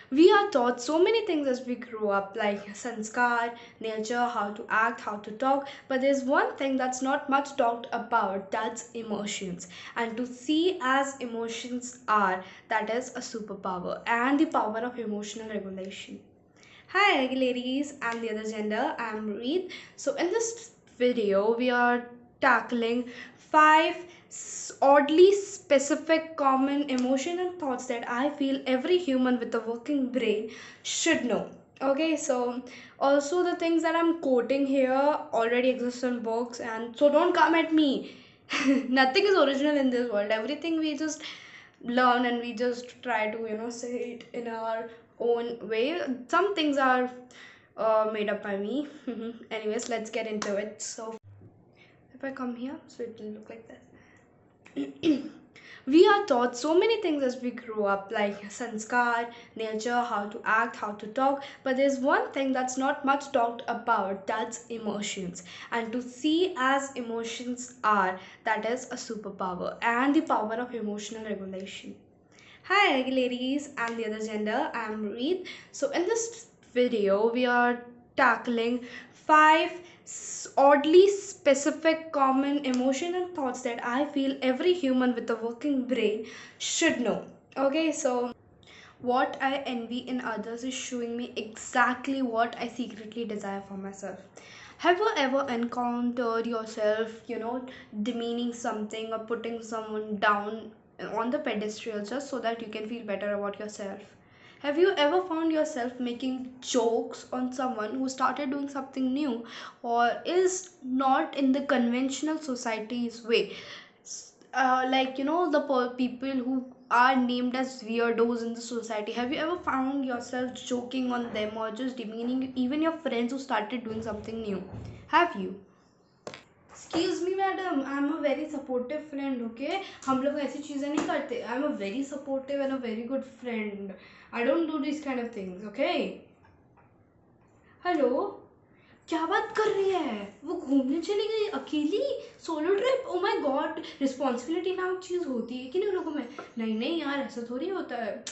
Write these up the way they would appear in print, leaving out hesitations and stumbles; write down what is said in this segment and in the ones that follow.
We are taught so many things as we grow up, like sanskar, nature, how to act, how to talk. But there's one thing that's not much talked about, that's emotions. And to see as emotions are, that is a superpower and the power of emotional regulation. Hi ladies and the other gender, I'm Reed. So in this video we are tackling five oddly specific common emotion and thoughts that I feel every human with a working brain should know. Okay, so also the things that I'm quoting here already exist in books, and so don't come at me. Nothing is original in this world. Everything we just learn and we just try to say it in our own way. Some things are made up by me. Anyways, let's get into it. So if I come here, so it will look like this. We are taught so many things as we grow up, like sanskar, nature, how to act, how to talk. But there's one thing that's not much talked about, that's emotions. And to see as emotions are, that is a superpower and the power of emotional regulation. Hi ladies and the other gender, I'm Reed. So in this video we are tackling five oddly specific common emotion and thoughts that I feel every human with a working brain should know. Okay, so what I envy in others is showing me exactly what I secretly desire for myself. Have you ever encountered yourself, demeaning something or putting someone down on the pedestal just so that you can feel better about yourself? Have you ever found yourself making jokes on someone who started doing something new or is not in the conventional society's way? Like the people who are named as weirdos in the society, have you ever found yourself joking on them or just demeaning even your friends who started doing something new? Have you? Excuse me madam, I am a very supportive friend. Okay, हम लोग ऐसी चीज़ें नहीं करते. I am a very supportive and a very good friend. I don't do this kind of things. Okay, hello, क्या बात कर रही है? वो घूमने चली गई अकेली, solo trip. Oh my God, responsibility नाम चीज़ होती है कि नहीं लोगों में? नहीं नहीं यार, ऐसा थोड़ी होता है.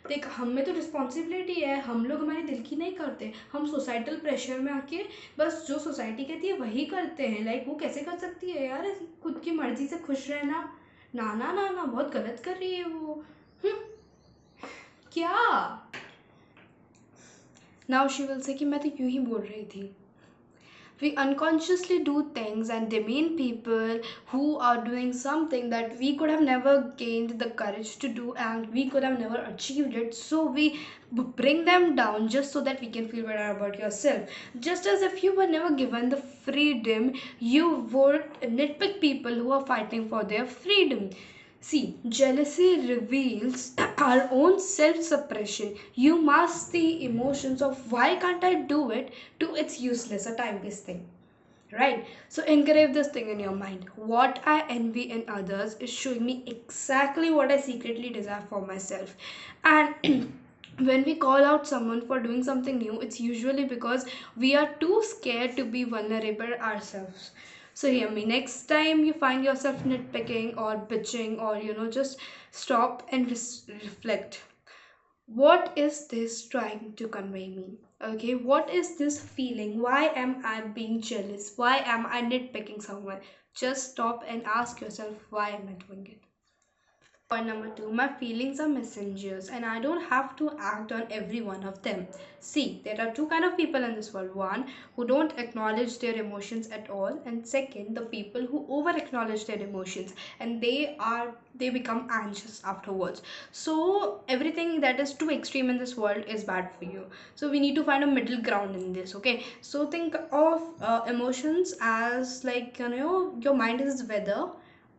देख, हम में तो रिस्पॉन्सिबिलिटी है, हम लोग हमारे दिल की नहीं करते. हम सोसाइटल प्रेशर में आके बस जो सोसाइटी कहती है वही करते हैं. लाइक वो कैसे कर सकती है यार खुद की मर्जी से खुश रहना? ना ना ना ना, बहुत गलत कर रही है वो. क्या? नाउ शी विल से कि मैं तो यूं ही बोल रही थी. We unconsciously do things and demean people who are doing something that we could have never gained the courage to do and we could have never achieved it, so we bring them down just so that we can feel better about yourself, just as if you were never given the freedom you would nitpick people who are fighting for their freedom. See, jealousy reveals our own self suppression. You mask the emotions of why can't I do it to it's useless, a time wasting. Right? So engrave this thing in your mind. What I envy in others is showing me exactly what I secretly desire for myself. And when we call out someone for doing something new, it's usually because we are too scared to be vulnerable ourselves. So hear me, next time you find yourself nitpicking or bitching or just stop and reflect. What is this trying to convey me? Okay, what is this feeling? Why am I being jealous? Why am I nitpicking someone? Just stop and ask yourself, why am I doing it? Point number two, my feelings are messengers and I don't have to act on every one of them. See, there are two kind of people in this world. One, who don't acknowledge their emotions at all, and second, the people who over acknowledge their emotions and they become anxious afterwards. So everything that is too extreme in this world is bad for you. So we need to find a middle ground in this. Okay, so think of emotions as like your mind is weather,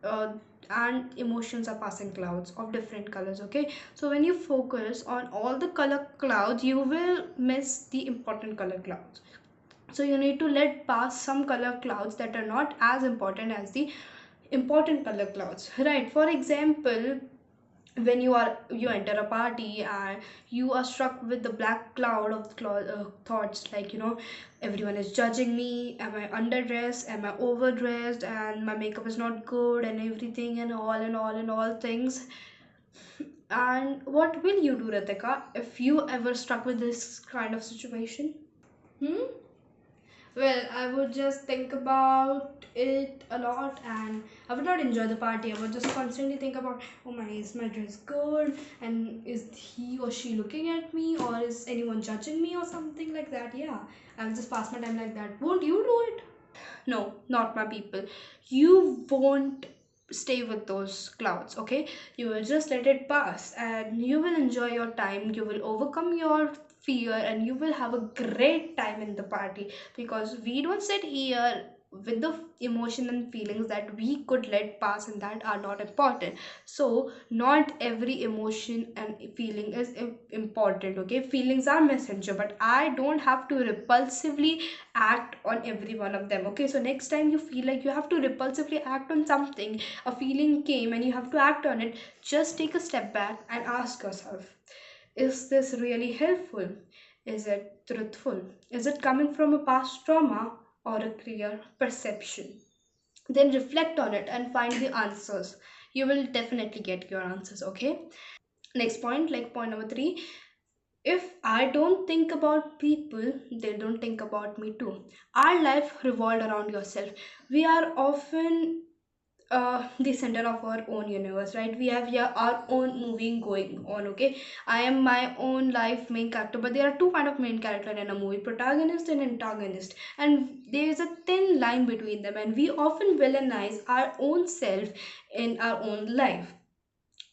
uh, and emotions are passing clouds of different colors. Okay, so when you focus on all the color clouds you will miss the important color clouds. So you need to let pass some color clouds that are not as important as the important color clouds, right? For example, when you enter a party and you are struck with the black cloud of thoughts, like everyone is judging me, am I underdressed, am I overdressed, and my makeup is not good and everything and all things. And what will you do, Ritika, if you ever stuck with this kind of situation? Hmm? Well, I would just think about it a lot and I would not enjoy the party. I would just constantly think about, oh my, is my dress good? And is he or she looking at me? Or is anyone judging me or something like that? Yeah, I will just pass my time like that. Won't you do it? No, not my people. You won't stay with those clouds, okay? You will just let it pass and you will enjoy your time. You will overcome your fear and you will have a great time in the party, because we don't sit here with the emotion and feelings that we could let pass and that are not important. So not every emotion and feeling is important, okay? Feelings are messenger, but I don't have to repulsively act on every one of them, okay? So next time you feel like you have to repulsively act on something, a feeling came and you have to act on it, just take a step back and ask yourself, is this really helpful? Is it truthful? Is it coming from a past trauma or a clear perception? Then reflect on it and find the answers. You will definitely get your answers, okay? Next point, like point number 3, if I don't think about people, they don't think about me too. Our life revolved around yourself. We are often the center of our own universe, right? We have here our own movie going on, okay? I am my own life main character, but there are two kind of main character in a movie: protagonist and antagonist, and there is a thin line between them, and we often villainize our own self in our own life.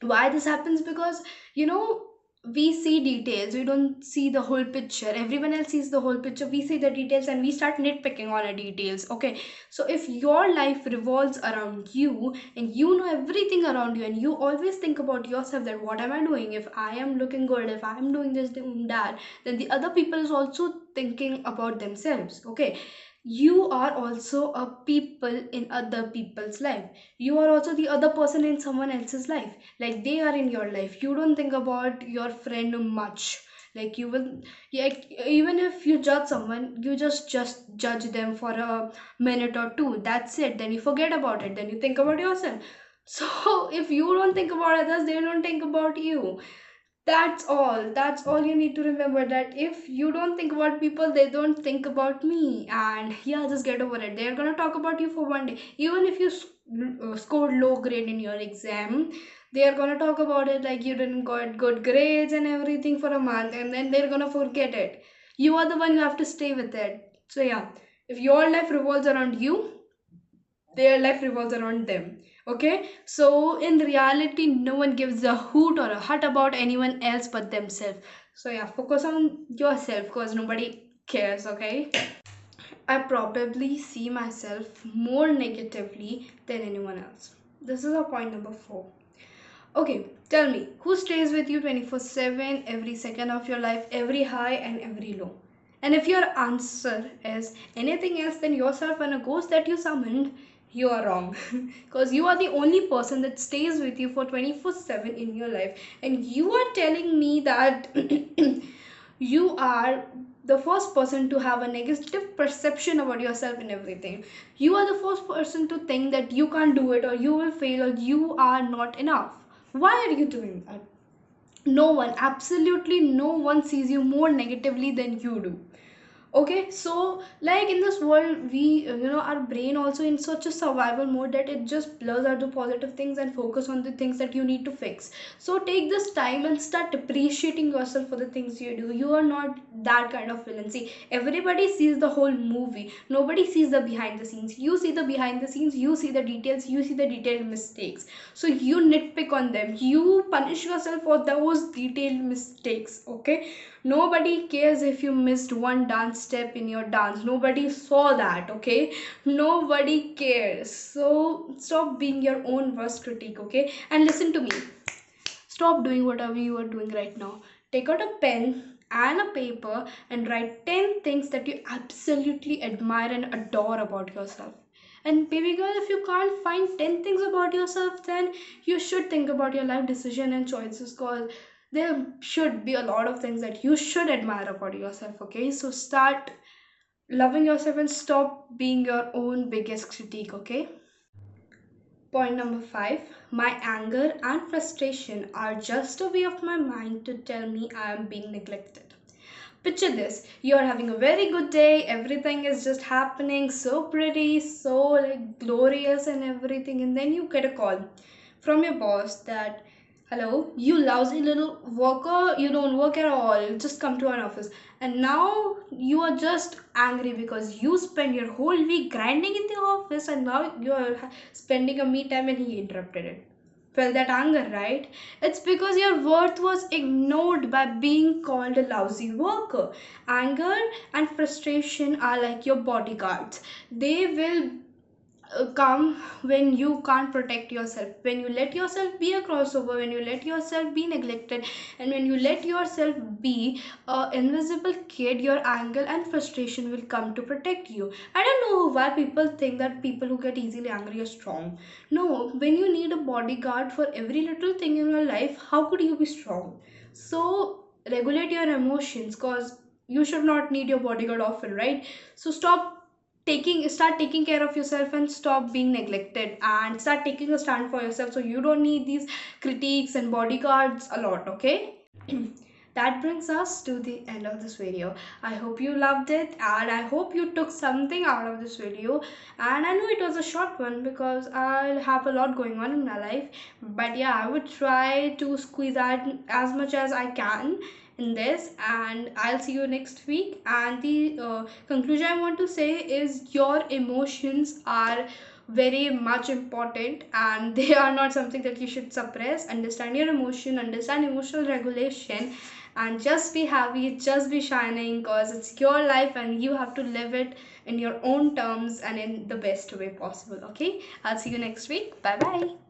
Why this happens? Because, you know, we see details, we don't see the whole picture. Everyone else sees the whole picture, we see the details and we start nitpicking on the details, okay? So if your life revolves around you and you know everything around you and you always think about yourself, that what am I doing, if I am looking good, if I am doing this, doing that, then the other people is also thinking about themselves, okay? You are also a people in other people's life. You are also the other person in someone else's life, like they are in your life. You don't think about your friend much. Like you will, yeah, even if you judge someone, you just judge them for a minute or two, that's it, then you forget about it, then you think about yourself. So if you don't think about others, they don't think about you. That's all you need to remember, that if you don't think about people, they don't think about me. And yeah, just get over it. They're gonna talk about you for one day. Even if you scored low grade in your exam, they are gonna talk about it like you didn't got good grades and everything for a month, and then they're gonna forget it. You are the one, you have to stay with it. So yeah, if your life revolves around you, their life revolves around them, okay? So in reality, no one gives a hoot or a hut about anyone else but themselves. So yeah, focus on yourself because nobody cares, okay? I probably see myself more negatively than anyone else. This is our point number 4. Okay, tell me, who stays with you 24/7, every second of your life, every high and every low? And if your answer is anything else than yourself and a ghost that you summoned, you are wrong. Because you are the only person that stays with you for 24/7 in your life. And you are telling me that you are the first person to have a negative perception about yourself and everything. You are the first person to think that you can't do it or you will fail or you are not enough. Why are you doing that? No one, absolutely no one sees you more negatively than you do. Okay, so like in this world, we our brain also in such a survival mode that it just blurs out the positive things and focus on the things that you need to fix. So take this time and start appreciating yourself for the things you do. You are not that kind of villain. See, everybody sees the whole movie, nobody sees the behind the scenes. You see the behind the scenes, you see the details, you see the detailed mistakes. So you nitpick on them, you punish yourself for those detailed mistakes, okay? Nobody cares if you missed one dance step in your dance. Nobody saw that, okay? Nobody cares. So stop being your own worst critique, okay? And listen to me. Stop doing whatever you are doing right now. Take out a pen and a paper and write 10 things that you absolutely admire and adore about yourself. And baby girl, if you can't find 10 things about yourself, then you should think about your life decision and choices, because there should be a lot of things that you should admire about yourself, okay? So start loving yourself and stop being your own biggest critique, okay? Point number five, my anger and frustration are just a way of my mind to tell me I am being neglected. Picture this, you are having a very good day, everything is just happening so pretty, so like glorious and everything, and then you get a call from your boss that, hello, you lousy little worker, you don't work at all, just come to our office. And now you are just angry because you spend your whole week grinding in the office and now you are spending a me time and he interrupted it. Felt that anger, right? It's because your worth was ignored by being called a lousy worker. Anger and frustration are like your bodyguards. They will come when you can't protect yourself, when you let yourself be a crossover, when you let yourself be neglected, and when you let yourself be a invisible kid, your anger and frustration will come to protect you. I don't know why people think that people who get easily angry are strong. No, when you need a bodyguard for every little thing in your life, how could you be strong? So regulate your emotions, cause you should not need your bodyguard often, right? So start taking care of yourself and stop being neglected and start taking a stand for yourself, so you don't need these critiques and bodyguards a lot, okay? That brings us to the end of this video. I hope you loved it and I hope you took something out of this video. And I know it was a short one because I have a lot going on in my life, but yeah, I would try to squeeze out as much as I can in this, and I'll see you next week. And the conclusion I want to say is your emotions are very much important and they are not something that you should suppress. Understand your emotion, understand emotional regulation, and just be happy, just be shining, because it's your life and you have to live it in your own terms and in the best way possible. Okay, I'll see you next week. Bye bye.